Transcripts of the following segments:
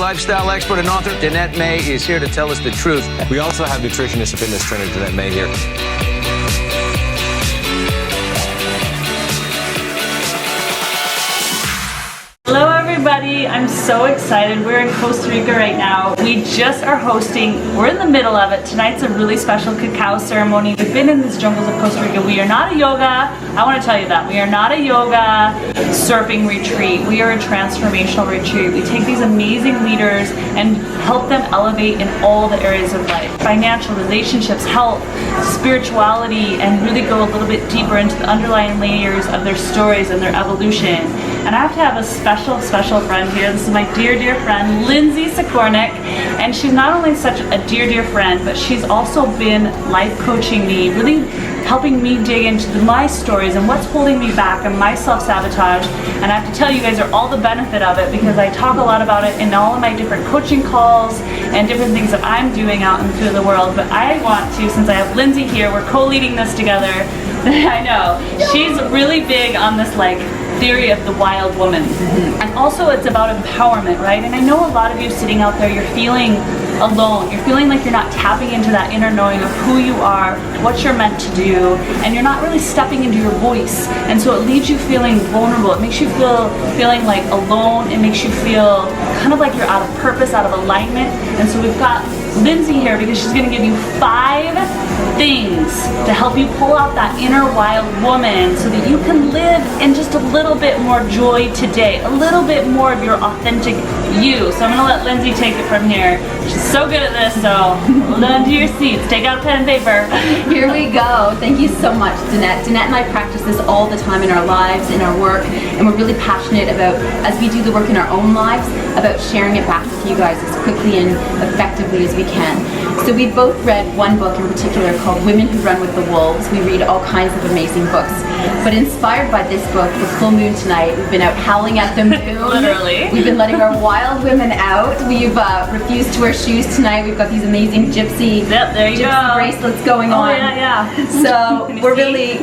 lifestyle expert and author Danette May is here to tell us the truth. We also have nutritionist and fitness trainer Danette May here. Hello everybody, I'm so excited. We're in Costa Rica right now. We just are hosting, we're in the middle of it. Tonight's a really special cacao ceremony. We've been in these jungles of Costa Rica. We are not a yoga, I want to tell you that. We are not a yoga surfing retreat. We are a transformational retreat. We take these amazing leaders and help them elevate in all the areas of life. Financial, relationships, health, spirituality, and really go a little bit deeper into the underlying layers of their stories and their evolution. And I have to have a special friend here. This is my dear friend, Lindsay, and she's not only such a dear friend, but she's also been life coaching me, really helping me dig into my stories and what's holding me back and my self-sabotage. And I have to tell you guys are all the benefit of it because I talk a lot about it in all of my different coaching calls and different things that I'm doing out and through the world. But I want to, since I have Lindsay here, we're co-leading this together. I know, she's really big on this like theory of the wild woman. And also it's about empowerment, right? And I know a lot of you sitting out there, you're feeling alone. You're feeling like you're not tapping into that inner knowing of who you are, what you're meant to do, and you're not really stepping into your voice. And so it leaves you feeling vulnerable. It makes you feeling like alone. It makes you feel kind of like you're out of purpose, out of alignment. And so we've got Lindsay here because she's going to give you 5 things to help you pull out that inner wild woman so that you can live in just a little bit more joy today, a little bit more of your authentic you. So I'm going to let Lindsay take it from here. She's so good at this, so hold on to your seats. Take out a pen and paper. Here we go. Thank you so much, Danette. Danette and I practice this all the time in our lives, in our work, and we're really passionate about, as we do the work in our own lives, about sharing it back with you guys as quickly and effectively as we can. So we've both read one book in particular called Women Who Run with the Wolves. We read all kinds of amazing books. But inspired by this book, the full moon tonight, we've been out howling at the moon. Literally. We've been letting our wild women out. We've refused to wear shoes tonight. We've got these amazing gypsy bracelets going on. Yeah. So we're really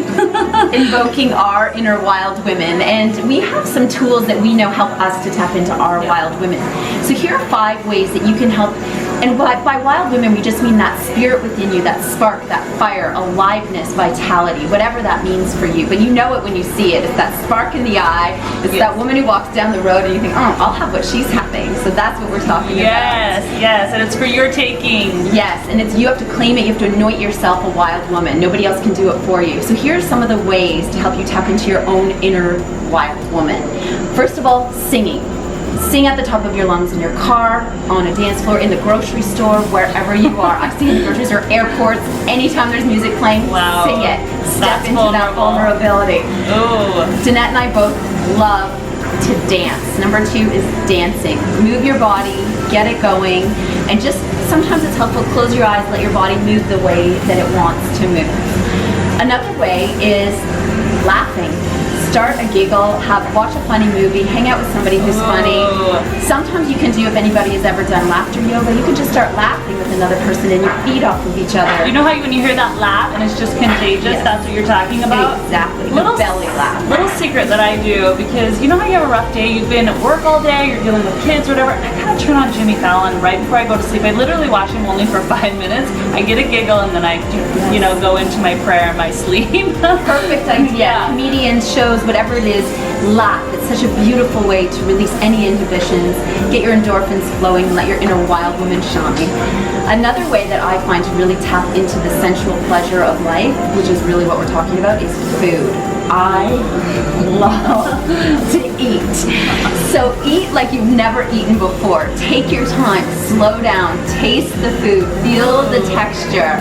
invoking our inner wild women. And we have some tools that we know help us to tap into our wild women. So here are 5 ways that you can help. And by wild women, we just mean that spirit within you, that spark, that fire, aliveness, vitality, whatever that means for you. But you know it when you see it. It's that spark in the eye. It's that woman who walks down the road and you think, oh, I'll have what she's having. So that's what we're talking about. Yes, and it's for your taking. Yes, and you have to claim it. You have to anoint yourself a wild woman. Nobody else can do it for you. So here are some of the ways to help you tap into your own inner wild woman. First of all, singing. Sing at the top of your lungs in your car, on a dance floor, in the grocery store, wherever you are. I sing in the grocery store, airports, anytime there's music playing, sing it. Step into that vulnerability. Ooh. Danette and I both love to dance. Number 2 is dancing. Move your body, get it going, and just sometimes it's helpful, close your eyes, let your body move the way that it wants to move. Another way is laughing. Start a giggle, watch a funny movie, hang out with somebody who's funny. Sometimes you can do, if anybody has ever done laughter yoga, you can just start laughing with another person and you feed off of each other. You know how when you hear that laugh and it's just contagious, that's what you're talking about? Exactly, little belly laugh. Little secret that I do, because you know how you have a rough day, you've been at work all day, you're dealing with kids or whatever, I kind of turn on Jimmy Fallon right before I go to sleep. I literally watch him only for 5 minutes, I get a giggle and then I go into my prayer and my sleep. Perfect idea. Yeah. Comedians, shows, whatever it is, laugh. It's such a beautiful way to release any inhibitions, get your endorphins flowing, and let your inner wild woman shine. Another way that I find to really tap into the sensual pleasure of life, which is really what we're talking about, is food. I love to eat. So eat like you've never eaten before. Take your time, slow down, taste the food, feel the texture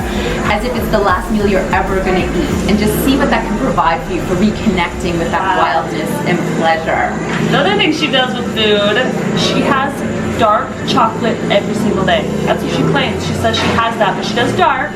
as if it's the last meal you're ever going to eat, and just see what that can provide for you for reconnecting with that wildness and pleasure. Another thing she does with food, she has dark chocolate every single day. That's what she claims. She says she has that, but she does dark.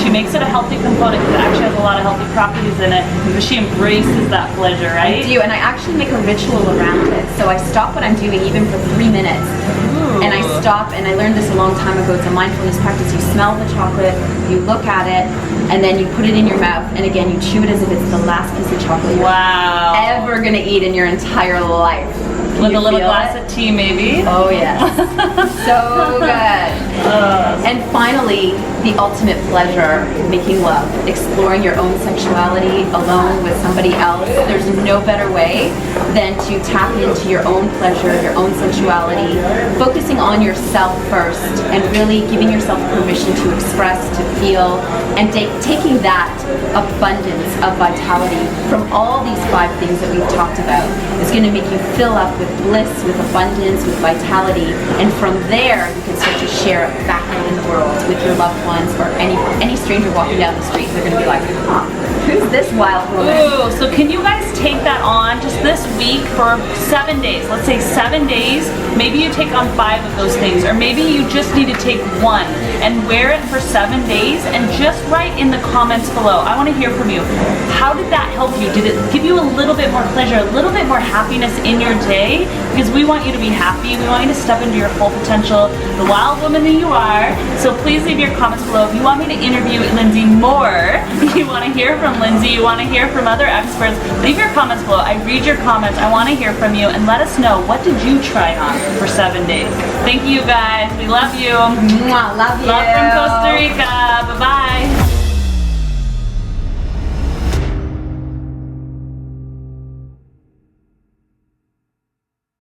She makes it a healthy component because it actually has a lot of healthy properties in it, but she embraces that pleasure, right? I do, and I actually make a ritual around it. So I stop what I'm doing even for 3 minutes. Ooh. And I stop, and I learned this a long time ago. It's a mindfulness practice. You smell the chocolate, you look at it, and then you put it in your mouth, and again, you chew it as if it's the last piece of chocolate you're ever gonna eat in your entire life. With You a little feel glass it? of tea, maybe. Oh yes, so good. And finally, the ultimate pleasure, making love, exploring your own sexuality alone with somebody else. There's no better way than to tap into your own pleasure, your own sexuality, focusing on yourself first and really giving yourself permission to express, to feel, and taking that abundance of vitality from all these 5 things that we've talked about is going to make you fill up with bliss, with abundance, with vitality, and from there you can start to share it back out in the world with your loved ones or any stranger walking down the street. They're going to be like, huh, who's this wild woman? Ooh, so can you guys take that on just this week for 7 days? Let's say 7 days. Maybe you take on 5 of those things, or maybe you just need to take 1 and wear it for 7 days and just write in the comments below. I want to hear from you. How did that help you? Did it give you a little bit more pleasure, a little bit more happiness in your day? Because we want you to be happy. We want you to step into your full potential, the wild woman that you are. So please leave your comments below. If you want me to interview Lindsay more, you want to hear from Lindsay, you want to hear from other experts, leave your comments below. I read your comments. I want to hear from you, and let us know, what did you try on for 7 days? Thank you guys. We love you. Mwah, love you. Love from Costa Rica. Bye-bye.